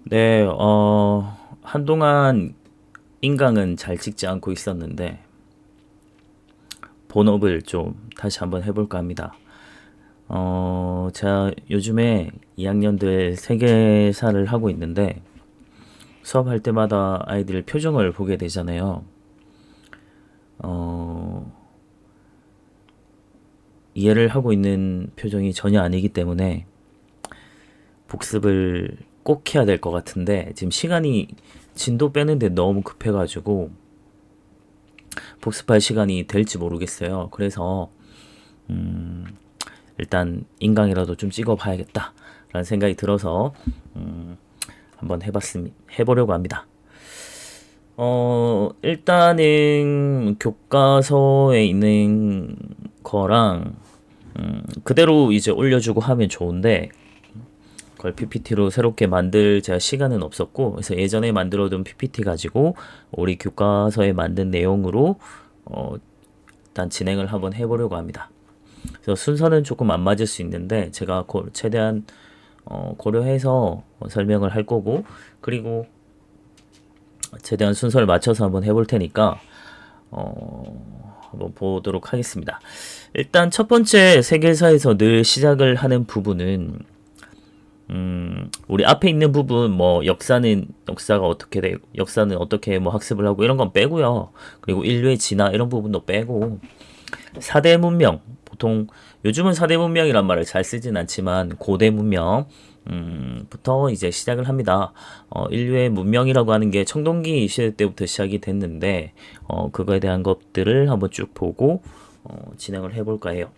네, 한동안 인강은 잘 찍지 않고 있었는데, 본업을 좀 다시 한번 해볼까 합니다. 제가 요즘에 2학년들 세계사를 하고 있는데, 수업할 때마다 아이들 표정을 보게 되잖아요. 어, 이해를 하고 있는 표정이 전혀 아니기 때문에, 복습을 꼭 해야 될 것 같은데, 지금 시간이 진도 빼는데 너무 급해가지고, 복습할 시간이 될지 모르겠어요. 그래서, 일단 인강이라도 좀 찍어봐야겠다라는 생각이 들어서 한번 해보려고 합니다. 일단은 교과서에 있는 거랑 그대로 이제 올려주고 하면 좋은데 그걸 PPT로 새롭게 만들 제가 시간은 없었고 그래서 예전에 만들어둔 PPT 가지고 우리 교과서에 만든 내용으로 일단 진행을 한번 해보려고 합니다. 그래서 순서는 조금 안 맞을 수 있는데 제가 최대한 고려해서 설명을 할 거고 그리고 최대한 순서를 맞춰서 한번 해볼 테니까 한번 보도록 하겠습니다. 일단 첫 번째 세계사에서 늘 시작을 하는 부분은 우리 앞에 있는 부분 뭐 역사가 어떻게 돼 역사는 어떻게 뭐 학습을 하고 이런 건 빼고요. 그리고 인류의 진화 이런 부분도 빼고 4대 문명, 보통 요즘은 4대 문명이란 말을 잘 쓰진 않지만 고대 문명 부터 이제 시작을 합니다. 인류의 문명이라고 하는 게 청동기 시대 때부터 시작이 됐는데 그거에 대한 것들을 한번 쭉 보고 진행을 해볼까 해요.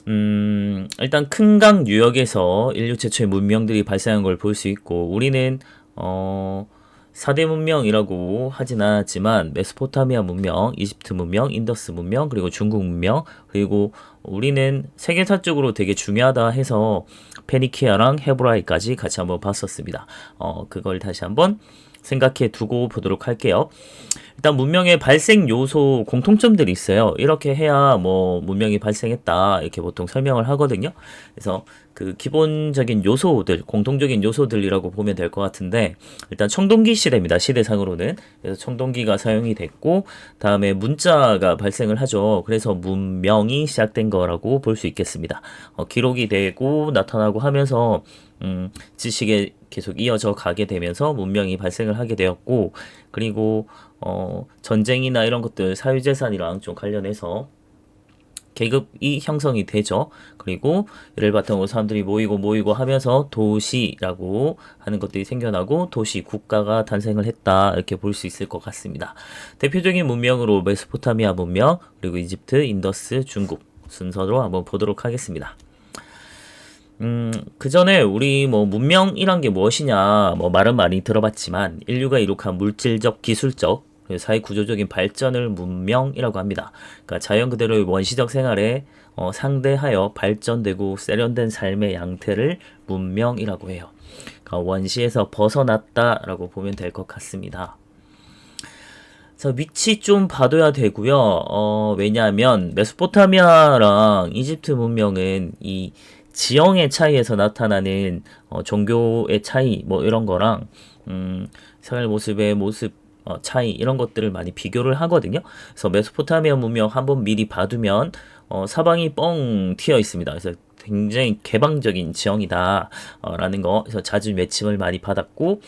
일단 큰 강 유역에서 인류 최초의 문명들이 발생한 걸 볼 수 있고 우리는 4대 문명이라고 하진 않았지만 메소포타미아 문명, 이집트 문명, 인더스 문명, 그리고 중국 문명, 그리고 우리는 세계사적으로 되게 중요하다 해서 페니키아랑 헤브라이까지 같이 한번 봤었습니다. 그걸 다시 한번 생각해 두고 보도록 할게요. 일단 문명의 발생 요소 공통점들이 있어요. 이렇게 해야 뭐 문명이 발생했다 이렇게 보통 설명을 하거든요. 그래서 그 기본적인 요소들, 공통적인 요소들이라고 보면 될 것 같은데 일단 청동기 시대입니다. 시대상으로는. 그래서 청동기가 사용이 됐고 다음에 문자가 발생을 하죠. 그래서 문명이 시작된 거라고 볼 수 있겠습니다. 기록이 되고 나타나고 하면서 지식에 계속 이어져 가게 되면서 문명이 발생을 하게 되었고 그리고 전쟁이나 이런 것들 사유재산이랑 좀 관련해서 계급이 형성이 되죠. 그리고 이를 바탕으로 사람들이 모이고 하면서 도시라고 하는 것들이 생겨나고 도시 국가가 탄생을 했다 이렇게 볼 수 있을 것 같습니다. 대표적인 문명으로 메소포타미아 문명 그리고 이집트, 인더스, 중국 순서로 한번 보도록 하겠습니다. 그 전에 우리 뭐 문명이란 게 무엇이냐 뭐 말은 많이 들어봤지만 인류가 이룩한 물질적, 기술적, 사회 구조적인 발전을 문명이라고 합니다. 그러니까 자연 그대로의 원시적 생활에 상대하여 발전되고 세련된 삶의 양태를 문명이라고 해요. 그러니까 원시에서 벗어났다라고 보면 될 것 같습니다. 그래서 위치 좀 봐둬야 되고요. 왜냐하면 메소포타미아랑 이집트 문명은 이 지형의 차이에서 나타나는 종교의 차이 뭐 이런 거랑 생활 모습의 차이 이런 것들을 많이 비교를 하거든요. 그래서 메소포타미아 문명 한번 미리 봐두면 사방이 뻥 튀어 있습니다. 그래서 굉장히 개방적인 지형이다 라는 거 그래서 자주 매침을 많이 받았고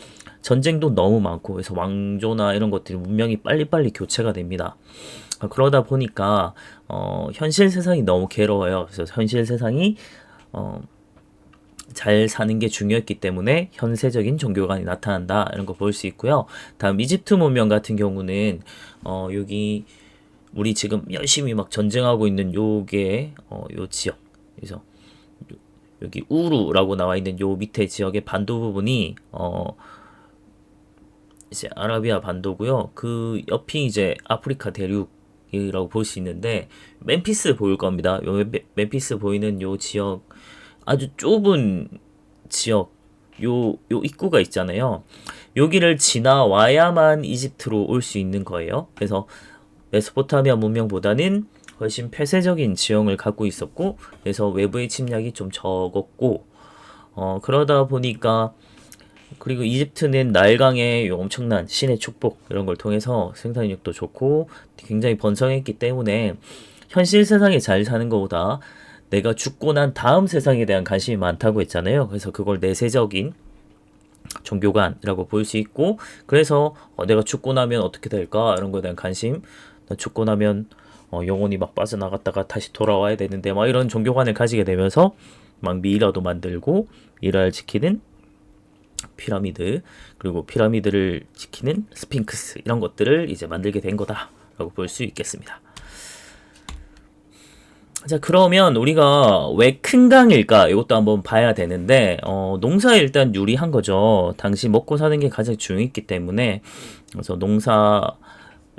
전쟁도 너무 많고 그래서 왕조나 이런 것들이 문명이 빨리빨리 교체가 됩니다. 그러다 보니까 현실 세상이 너무 괴로워요. 그래서 현실 세상이 어, 잘 사는 게 중요했기 때문에 현세적인 종교관이 나타난다 이런 거 볼 수 있고요. 다음 이집트 문명 같은 경우는 여기 우리 지금 열심히 막 전쟁하고 있는 요게 요 지역 그래서 여기 우루라고 나와 있는 요 밑에 지역의 반도 부분이 이제 아라비아 반도고요. 그 옆이 이제 아프리카 대륙이라고 볼 수 있는데 멤피스 보일 겁니다. 요 멤피스 보이는 요 지역 아주 좁은 지역 요 입구가 있잖아요. 여기를 지나와야만 이집트로 올 수 있는 거예요. 그래서 메소포타미아 문명보다는 훨씬 폐쇄적인 지형을 갖고 있었고 그래서 외부의 침략이 좀 적었고 그러다 보니까 그리고 이집트는 나일강의 요 엄청난 신의 축복 이런 걸 통해서 생산력도 좋고 굉장히 번성했기 때문에 현실 세상에 잘 사는 것보다 내가 죽고 난 다음 세상에 대한 관심이 많다고 했잖아요. 그래서 그걸 내세적인 종교관이라고 볼 수 있고, 그래서 내가 죽고 나면 어떻게 될까 이런 거에 대한 관심, 나 죽고 나면 영혼이 막 빠져나갔다가 다시 돌아와야 되는데 막 이런 종교관을 가지게 되면서 막 미이라도 만들고 미이라를 지키는 피라미드, 그리고 피라미드를 지키는 스핑크스, 이런 것들을 이제 만들게 된 거다라고 볼 수 있겠습니다. 자, 그러면 우리가 왜 큰 강일까? 이것도 한번 봐야 되는데, 농사에 일단 유리한 거죠. 당시 먹고 사는 게 가장 중요했기 때문에, 그래서 농사에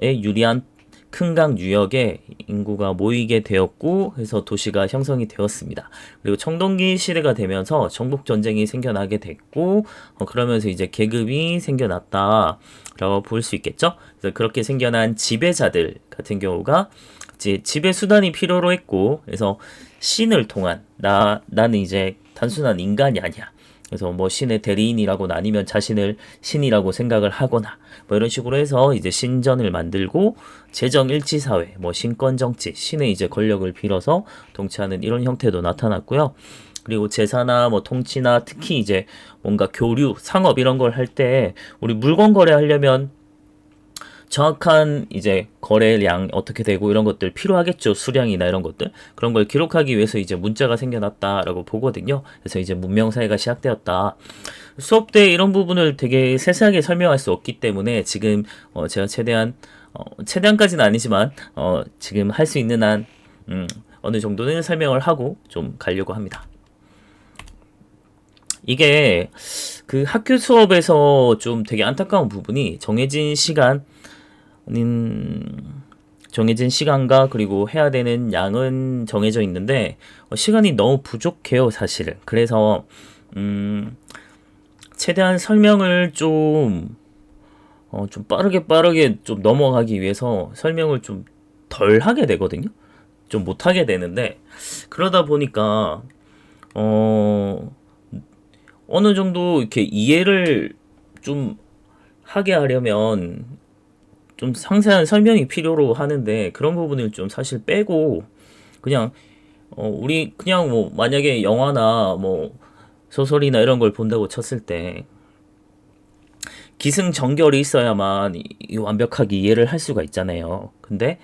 유리한 큰 강 유역에 인구가 모이게 되었고, 해서 도시가 형성이 되었습니다. 그리고 청동기 시대가 되면서 정복 전쟁이 생겨나게 됐고, 그러면서 이제 계급이 생겨났다라고 볼 수 있겠죠. 그래서 그렇게 생겨난 지배자들 같은 경우가 이제 지배 수단이 필요로 했고, 그래서 신을 통한 나는 이제 단순한 인간이 아니야. 그래서 뭐 신의 대리인이라고 나뉘면 자신을 신이라고 생각을 하거나 뭐 이런 식으로 해서 이제 신전을 만들고 재정일치 사회, 뭐 신권 정치, 신의 이제 권력을 빌어서 통치하는 이런 형태도 나타났고요. 그리고 제사나 뭐 통치나 특히 이제 뭔가 교류, 상업 이런 걸 할 때 우리 물건 거래하려면 정확한 이제 거래량 어떻게 되고 이런 것들 필요하겠죠. 수량이나 이런 것들. 그런 걸 기록하기 위해서 이제 문자가 생겨났다라고 보거든요. 그래서 이제 문명 사회가 시작되었다. 수업 때 이런 부분을 되게 세세하게 설명할 수 없기 때문에 지금 제가 최대한까지는 아니지만 지금 할 수 있는 한 어느 정도는 설명을 하고 좀 가려고 합니다. 이게 그 학교 수업에서 좀 되게 안타까운 부분이 정해진 시간과 그리고 해야 되는 양은 정해져 있는데 시간이 너무 부족해요, 사실은. 그래서 최대한 설명을 좀 빠르게 좀 넘어가기 위해서 설명을 좀 덜 하게 되거든요. 좀 못 하게 되는데 그러다 보니까 어느 정도 이렇게 이해를 좀 하게 하려면 좀 상세한 설명이 필요로 하는데 그런 부분을 좀 사실 빼고 그냥 우리 그냥 뭐 만약에 영화나 뭐 소설이나 이런 걸 본다고 쳤을 때 기승전결이 있어야만 완벽하게 이해를 할 수가 있잖아요. 근데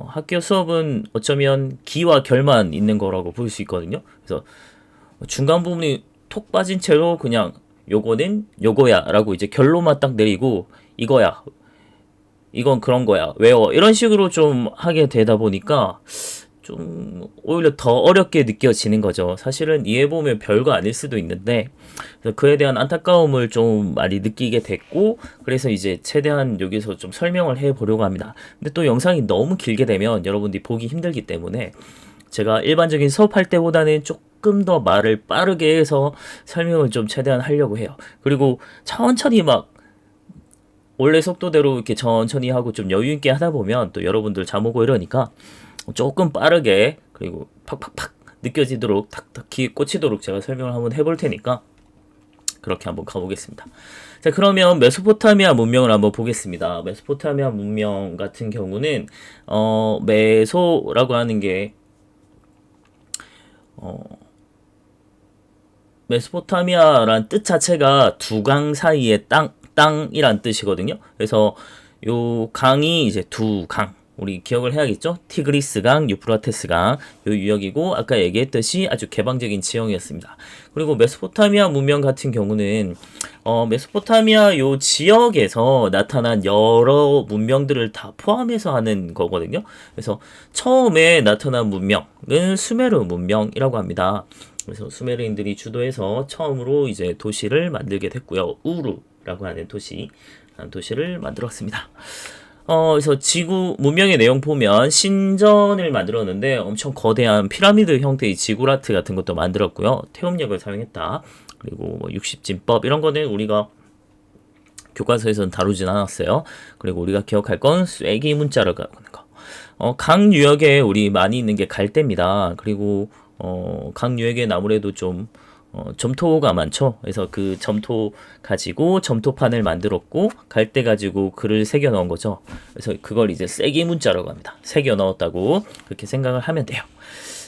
학교 수업은 어쩌면 기와 결만 있는 거라고 볼 수 있거든요. 그래서 중간 부분이 톡 빠진 채로 그냥 요거는 요거야 라고 이제 결론만 딱 내리고 이거야, 이건 그런 거야, 외워, 이런 식으로 좀 하게 되다 보니까 좀 오히려 더 어렵게 느껴지는 거죠. 사실은 이해해보면 별거 아닐 수도 있는데 그래서 그에 대한 안타까움을 좀 많이 느끼게 됐고, 그래서 이제 최대한 여기서 좀 설명을 해보려고 합니다. 근데 또 영상이 너무 길게 되면 여러분들이 보기 힘들기 때문에 제가 일반적인 수업할 때보다는 조금 더 말을 빠르게 해서 설명을 좀 최대한 하려고 해요. 그리고 천천히 막 원래 속도대로 이렇게 천천히 하고 좀 여유 있게 하다 보면 또 여러분들 잠 오고 이러니까 조금 빠르게 그리고 팍팍팍 느껴지도록 탁탁 귀에 꽂히도록 제가 설명을 한번 해볼 테니까 그렇게 한번 가보겠습니다. 자, 그러면 메소포타미아 문명을 한번 보겠습니다. 메소포타미아 문명 같은 경우는 메소라고 하는 게 메소포타미아란 뜻 자체가 두 강 사이의 땅이란 뜻이거든요. 그래서 요 강이 이제 두 강, 우리 기억을 해야겠죠? 티그리스 강, 유프라테스 강, 요 유역이고 아까 얘기했듯이 아주 개방적인 지형이었습니다. 그리고 메소포타미아 문명 같은 경우는 메소포타미아 요 지역에서 나타난 여러 문명들을 다 포함해서 하는 거거든요. 그래서 처음에 나타난 문명은 수메르 문명이라고 합니다. 그래서 수메르인들이 주도해서 처음으로 이제 도시를 만들게 됐고요. 우루라고 하는 도시를 만들었습니다. 그래서 지구 문명의 내용 보면 신전을 만들었는데 엄청 거대한 피라미드 형태의 지구라트 같은 것도 만들었고요. 태움력을 사용했다. 그리고 뭐 60진법 이런 거는 우리가 교과서에서는 다루진 않았어요. 그리고 우리가 기억할 건 쐐기 문자라고 하는 거. 강 유역에 우리 많이 있는 게 갈대입니다. 그리고 강 유역에는 아무래도 좀 점토가 많죠. 그래서 그 점토 가지고 점토판을 만들었고 갈대 가지고 글을 새겨 넣은 거죠. 그래서 그걸 이제 세기 문자라고 합니다. 새겨 넣었다고 그렇게 생각을 하면 돼요.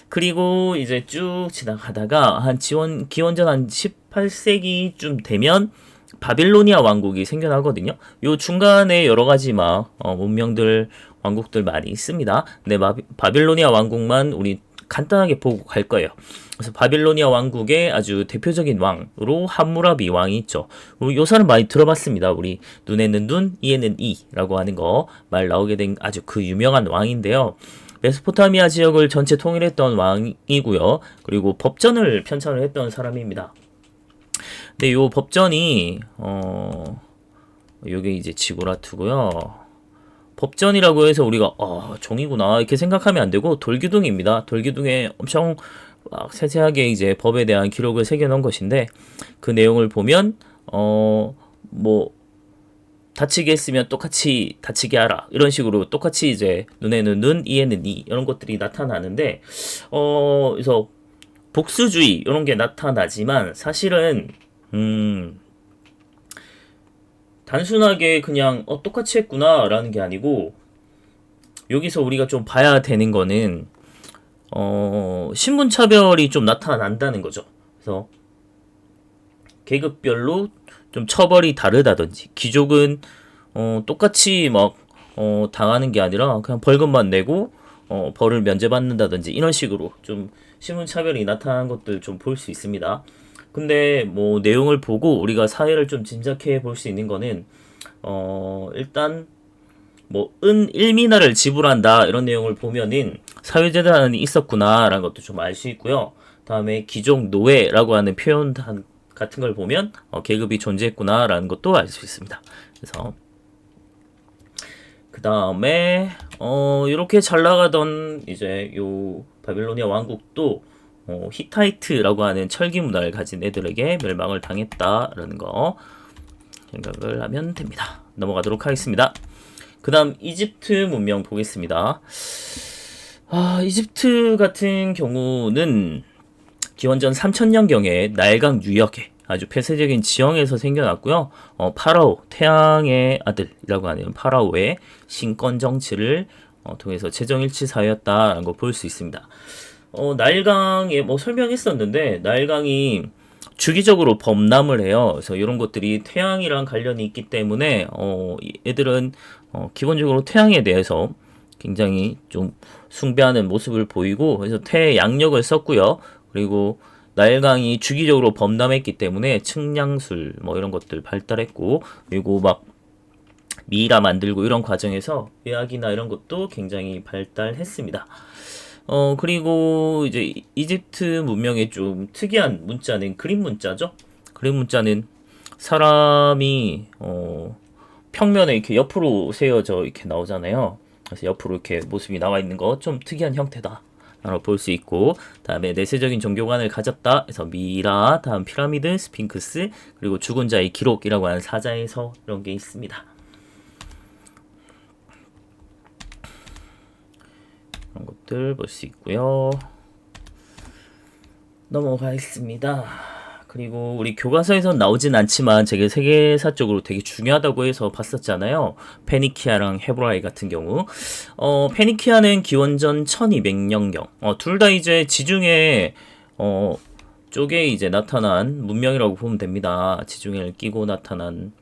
그리고 이제 쭉 지나가다가 한 기원전 한 18세기쯤 되면 바빌로니아 왕국이 생겨나거든요. 요 중간에 여러 가지 막 문명들 왕국들 많이 있습니다. 근데 바빌로니아 왕국만 우리 간단하게 보고 갈 거예요. 그래서 바빌로니아 왕국의 아주 대표적인 왕으로 함무라비 왕이 있죠. 요 사람 많이 들어봤습니다. 우리 눈에는 눈, 이에는 이라고 하는 거 말 나오게 된 아주 그 유명한 왕인데요. 메소포타미아 지역을 전체 통일했던 왕이고요. 그리고 법전을 편찬을 했던 사람입니다. 근데 요 법전이 요게 이제 지구라트고요. 법전이라고 해서 우리가 종이구나 이렇게 생각하면 안 되고 돌기둥입니다. 돌기둥에 엄청 막 세세하게 이제 법에 대한 기록을 새겨 놓은 것인데 그 내용을 보면 뭐 다치게 했으면 똑같이 다치게 하라 이런 식으로 똑같이 이제 눈에는 눈, 이에는 이 이런 것들이 나타나는데 그래서 복수주의 이런 게 나타나지만 사실은 단순하게 그냥 똑같이 했구나 라는 게 아니고 여기서 우리가 좀 봐야 되는 거는 신분차별이 좀 나타난다는 거죠. 그래서 계급별로 좀 처벌이 다르다든지 귀족은 똑같이 막 당하는 게 아니라 그냥 벌금만 내고 벌을 면제받는다든지 이런 식으로 좀 신분차별이 나타난 것들 좀 볼 수 있습니다. 근데 뭐 내용을 보고 우리가 사회를 좀 짐작해 볼 수 있는 거는 일단 뭐 은 1미나를 지불한다 이런 내용을 보면은 사회재단이 있었구나라는 것도 좀 알 수 있고요. 다음에 귀족 노예라고 하는 표현 같은 걸 보면 계급이 존재했구나라는 것도 알 수 있습니다. 그래서 그 다음에 이렇게 잘 나가던 이제 요 바빌로니아 왕국도 히타이트라고 하는 철기 문화를 가진 애들에게 멸망을 당했다라는 거 생각을 하면 됩니다. 넘어가도록 하겠습니다. 그 다음 이집트 문명 보겠습니다. 이집트 같은 경우는 기원전 3000년경에 나일강 유역에 아주 폐쇄적인 지형에서 생겨났고요. 파라오, 태양의 아들이라고 하는 파라오의 신권 정치를 통해서 최정일치 사회였다라는 걸 볼 수 있습니다. 나일강에 뭐 설명했었는데 나일강이 주기적으로 범람을 해요. 그래서 이런 것들이 태양이랑 관련이 있기 때문에 얘들은 기본적으로 태양에 대해서 굉장히 좀 숭배하는 모습을 보이고 그래서 태양력을 썼고요. 그리고 나일강이 주기적으로 범람했기 때문에 측량술 뭐 이런 것들 발달했고 그리고 막 미이라 만들고 이런 과정에서 의학이나 이런 것도 굉장히 발달했습니다. 그리고 이제 이집트 문명의 좀 특이한 문자는 그림 문자죠. 그림 문자는 사람이 평면에 이렇게 옆으로 세워져 이렇게 나오잖아요. 그래서 옆으로 이렇게 모습이 나와 있는 거 좀 특이한 형태다. 라고 볼 수 있고 다음에 내세적인 종교관을 가졌다 해서 미라, 다음 피라미드, 스핑크스 그리고 죽은 자의 기록이라고 하는 사자에서 이런 게 있습니다. 그런 것들 볼 수 있고요. 넘어가겠습니다. 그리고 우리 교과서에선 나오진 않지만 제가 세계사 쪽으로 되게 중요하다고 해서 봤었잖아요. 페니키아랑 헤브라이 같은 경우. 페니키아는 기원전 1200년경. 둘 다 이제 지중해 쪽에 이제 나타난 문명이라고 보면 됩니다. 지중해를 끼고 나타난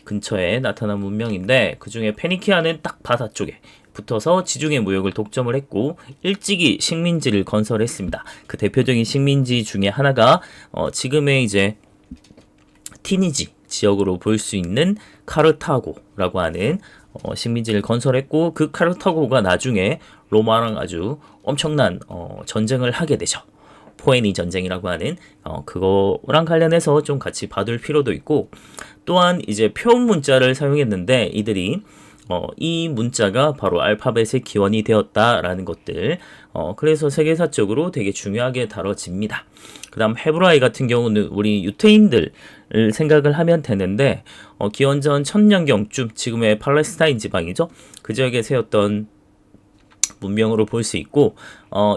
근처에 나타난 문명인데 그 중에 페니키아는 딱 바다 쪽에 붙어서 지중해 무역을 독점을 했고 일찍이 식민지를 건설했습니다. 그 대표적인 식민지 중에 하나가 지금의 이제 티니지 지역으로 볼 수 있는 카르타고라고 하는 식민지를 건설했고 그 카르타고가 나중에 로마랑 아주 엄청난 전쟁을 하게 되죠. 포에니 전쟁이라고 하는 그거랑 관련해서 좀 같이 봐둘 필요도 있고 또한 이제 표음 문자를 사용했는데 이들이 이 문자가 바로 알파벳의 기원이 되었다라는 것들 그래서 세계사적으로 되게 중요하게 다뤄집니다. 그 다음 헤브라이 같은 경우는 우리 유태인들을 생각을 하면 되는데 기원전 1000년경쯤 지금의 팔레스타인 지방이죠. 그 지역에 세웠던 문명으로 볼 수 있고,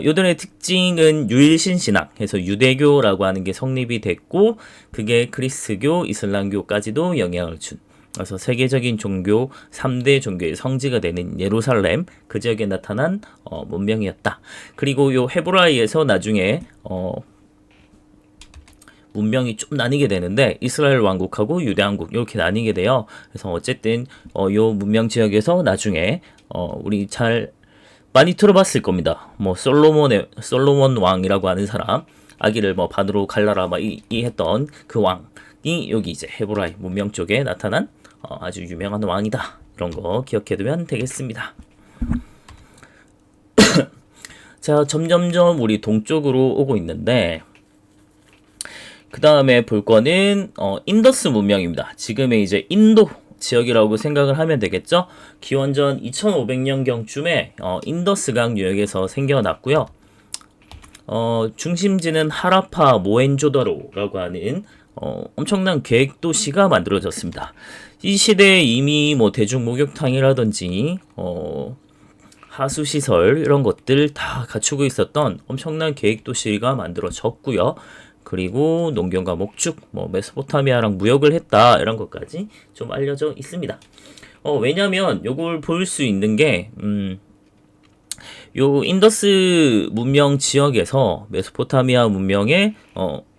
요들의 특징은 유일신 신앙, 해서 유대교라고 하는 게 성립이 됐고, 그게 그리스교, 이슬람교까지도 영향을 준. 그래서 세계적인 종교 3대 종교의 성지가 되는 예루살렘 그 지역에 나타난 문명이었다. 그리고 요 헤브라이에서 나중에 문명이 좀 나뉘게 되는데 이스라엘 왕국하고 유대 왕국 이렇게 나뉘게 돼요. 그래서 어쨌든 요 문명 지역에서 나중에 우리 잘 많이 들어봤을 겁니다. 뭐 솔로몬 왕이라고 하는 사람 아기를 뭐 반으로 갈라라 막 이 했던 그 왕이 여기 이제 헤브라이 문명 쪽에 나타난 아주 유명한 왕이다. 이런 거 기억해두면 되겠습니다. 자, 점점점 우리 동쪽으로 오고 있는데 그 다음에 볼 거는 인더스 문명입니다. 지금의 이제 인도 지역이라고 생각을 하면 되겠죠. 기원전 2500년경쯤에 인더스강 유역에서 생겨났고요. 중심지는 하라파 모헨조다로라고 하는 엄청난 계획도시가 만들어졌습니다. 이 시대에 이미 뭐 대중 목욕탕이라든지 하수시설 이런 것들 다 갖추고 있었던 엄청난 계획도시가 만들어졌고요. 그리고 농경과 목축, 뭐 메소포타미아랑 무역을 했다 이런 것까지 좀 알려져 있습니다. 왜냐면 요걸 볼 수 있는 게 요 인더스 문명 지역에서 메소포타미아 문명의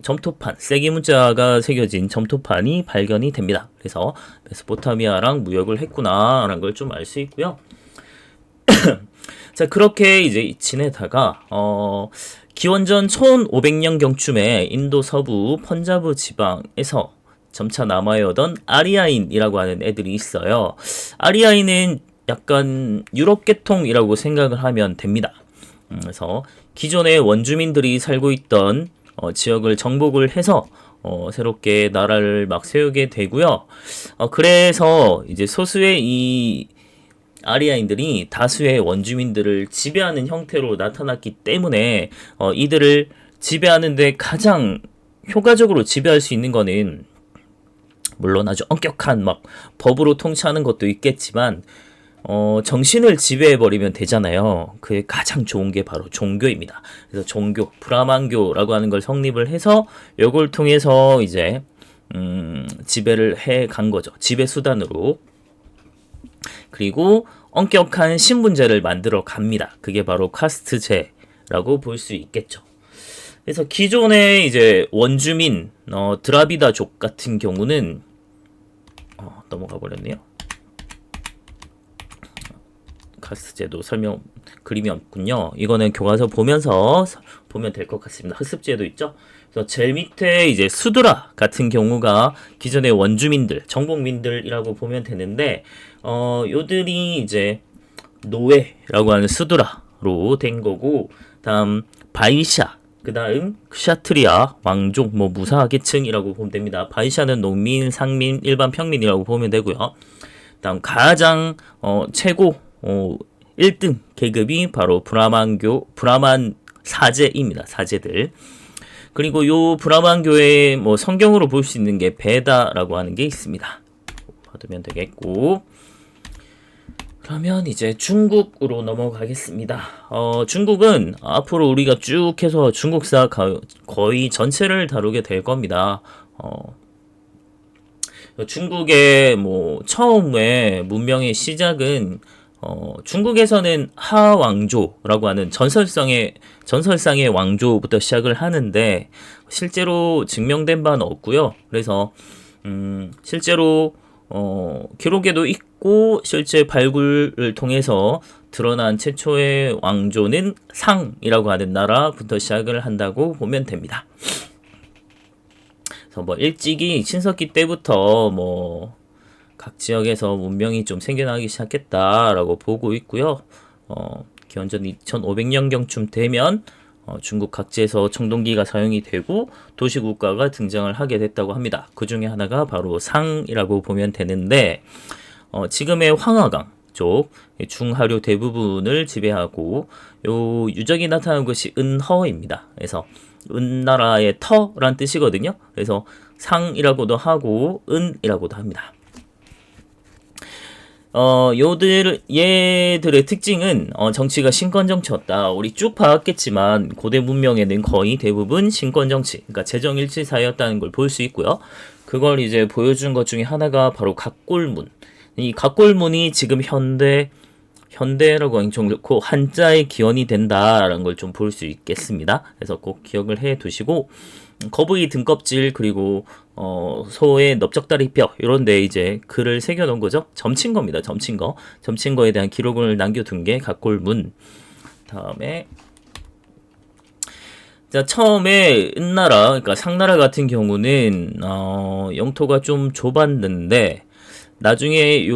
점토판, 세기 문자가 새겨진 점토판이 발견이 됩니다. 그래서 메소포타미아랑 무역을 했구나라는 걸 좀 알 수 있고요. 자, 그렇게 이제 지내다가 기원전 1500년경쯤에 인도 서부 펀자브 지방에서 점차 남아오던 아리아인이라고 하는 애들이 있어요. 아리아인은 약간 유럽 계통이라고 생각을 하면 됩니다. 그래서 기존의 원주민들이 살고 있던 지역을 정복을 해서 새롭게 나라를 막 세우게 되고요. 그래서 이제 소수의 이 아리아인들이 다수의 원주민들을 지배하는 형태로 나타났기 때문에 이들을 지배하는데 가장 효과적으로 지배할 수 있는 거는 물론 아주 엄격한 막 법으로 통치하는 것도 있겠지만 정신을 지배해버리면 되잖아요. 그게 가장 좋은 게 바로 종교입니다. 그래서 종교, 브라만교라고 하는 걸 성립을 해서 이걸 통해서 이제 지배를 해 간 거죠. 지배 수단으로. 그리고 엄격한 신분제를 만들어 갑니다. 그게 바로 카스트제라고 볼 수 있겠죠. 그래서 기존의 이제 원주민 드라비다족 같은 경우는 넘어가 버렸네요. 카스트제도 설명 그림이 없군요. 이거는 교과서 보면서 보면 될 것 같습니다. 학습지에도 있죠. 그래서 제일 밑에 이제 수드라 같은 경우가 기존의 원주민들, 정복민들이라고 보면 되는데 요들이 이제 노예라고 하는 수드라로 된 거고, 다음 바이샤, 그 다음 샤트리아, 왕족, 뭐 무사계층이라고 보면 됩니다. 바이샤는 농민, 상민, 일반 평민이라고 보면 되고요. 다음 가장 최고 1등 계급이 바로 브라만 사제입니다. 사제들. 그리고 요 브라만교의 뭐 성경으로 볼 수 있는 게 베다라고 하는 게 있습니다. 받으면 되겠고, 그러면 이제 중국으로 넘어가겠습니다. 중국은 앞으로 우리가 쭉 해서 중국사 거의 전체를 다루게 될 겁니다. 중국의 뭐 처음에 문명의 시작은 중국에서는 하왕조라고 하는 전설상의 왕조부터 시작을 하는데 실제로 증명된 바는 없고요. 그래서 실제로 기록에도 있고 실제 발굴을 통해서 드러난 최초의 왕조는 상이라고 하는 나라부터 시작을 한다고 보면 됩니다. 그래서 뭐 일찍이 신석기 때부터 뭐 각 지역에서 문명이 좀 생겨나기 시작했다라고 보고 있고요. 기원전 2500년경쯤 되면 중국 각지에서 청동기가 사용이 되고 도시국가가 등장을 하게 됐다고 합니다. 그 중에 하나가 바로 상이라고 보면 되는데 지금의 황하강 쪽 중하류 대부분을 지배하고 요 유적이 나타나는 것이 은허입니다. 그래서 은나라의 터란 뜻이거든요. 그래서 상이라고도 하고 은이라고도 합니다. 얘들의 특징은 정치가 신권 정치였다. 우리 쭉 봐왔겠지만 고대 문명에는 거의 대부분 신권 정치, 그러니까 재정일치 사회였다는 걸 볼 수 있고요. 그걸 이제 보여준 것 중에 하나가 바로 각골문. 이 각골문이 지금 현대라고 하긴 좀 그렇고 한자의 기원이 된다라는 걸 좀 볼 수 있겠습니다. 그래서 꼭 기억을 해 두시고 거북이 등껍질 그리고 소의 넓적다리뼈 이런 데 이제 글을 새겨 놓은 거죠. 점친 겁니다. 점친 거. 점친 거에 대한 기록을 남겨둔 게 각골문. 다음에 자, 처음에 은나라, 그러니까 상나라 같은 경우는 영토가 좀 좁았는데 나중에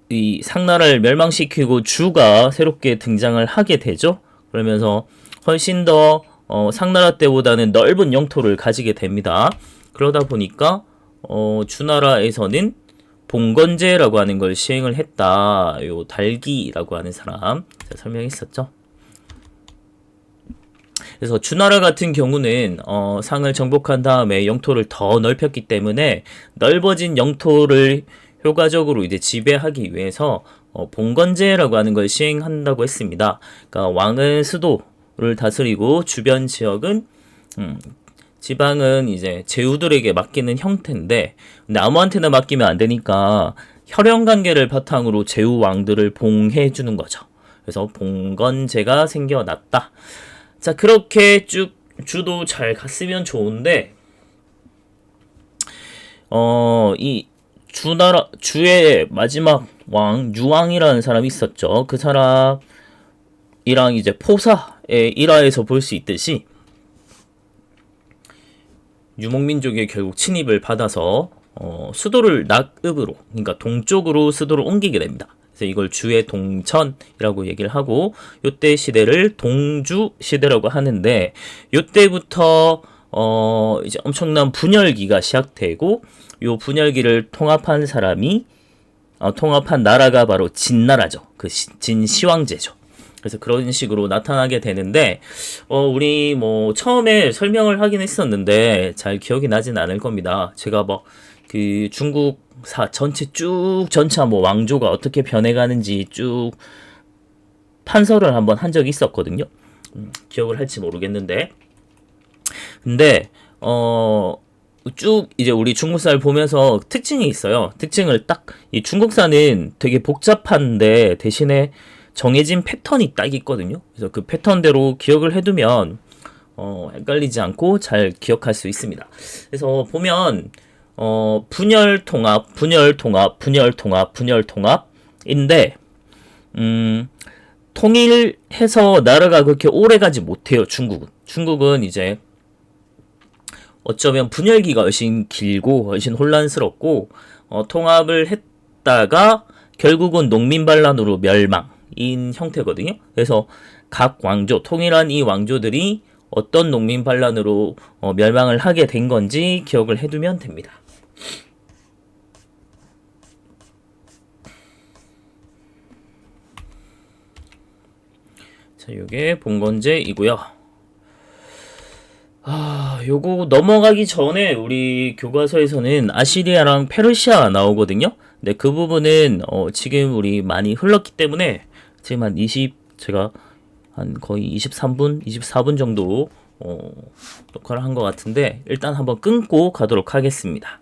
이 상나라를 멸망시키고 주가 새롭게 등장을 하게 되죠. 그러면서 훨씬 더 상나라 때보다는 넓은 영토를 가지게 됩니다. 그러다 보니까 주나라에서는 봉건제라고 하는 걸 시행을 했다. 요 달기라고 하는 사람 설명했었죠. 그래서 주나라 같은 경우는 상을 정복한 다음에 영토를 더 넓혔기 때문에 넓어진 영토를 효과적으로 이제 지배하기 위해서 봉건제라고 하는 걸 시행한다고 했습니다. 그러니까 왕은 수도를 다스리고 주변 지역은 지방은 이제 제후들에게 맡기는 형태인데, 근데 아무한테나 맡기면 안 되니까 혈연 관계를 바탕으로 제후 왕들을 봉해 주는 거죠. 그래서 봉건제가 생겨났다. 자, 그렇게 쭉 주도 잘 갔으면 좋은데 이 주의 마지막 왕 유왕이라는 사람이 있었죠. 그 사람이랑 이제 포사의 일화에서 볼 수 있듯이 유목민족이 결국 침입을 받아서 수도를 낙읍으로, 그러니까 동쪽으로 수도를 옮기게 됩니다. 그래서 이걸 주의 동천이라고 얘기를 하고, 요때 시대를 동주 시대라고 하는데, 요때부터 이제 엄청난 분열기가 시작되고, 요 분열기를 통합한 사람이 통합한 나라가 바로 진나라죠. 그 진시황제죠. 그래서 그런 식으로 나타나게 되는데, 우리 뭐 처음에 설명을 하긴 했었는데 잘 기억이 나진 않을 겁니다. 제가 뭐 그 중국사 전체 뭐 왕조가 어떻게 변해가는지 쭉 판서를 한번 한 적이 있었거든요. 기억을 할지 모르겠는데, 근데 쭉 이제 우리 중국사를 보면서 특징이 있어요. 특징을 딱, 이 중국사는 되게 복잡한데 대신에 정해진 패턴이 딱 있거든요. 그래서 그 패턴대로 기억을 해두면 헷갈리지 않고 잘 기억할 수 있습니다. 그래서 보면 분열 통합, 분열 통합, 분열 통합, 분열 통합인데 통일해서 나라가 그렇게 오래가지 못해요. 중국은 이제 어쩌면 분열기가 훨씬 길고 훨씬 혼란스럽고 통합을 했다가 결국은 농민반란으로 멸망인 형태거든요. 그래서 각 왕조, 통일한 이 왕조들이 어떤 농민반란으로 멸망을 하게 된 건지 기억을 해두면 됩니다. 자, 요게 봉건제이고요. 요거 넘어가기 전에 우리 교과서에서는 아시리아랑 페르시아 나오거든요. 근데 그 부분은 지금 우리 많이 흘렀기 때문에 지금 제가 한 거의 23분, 24분 정도 녹화를 한 것 같은데 일단 한번 끊고 가도록 하겠습니다.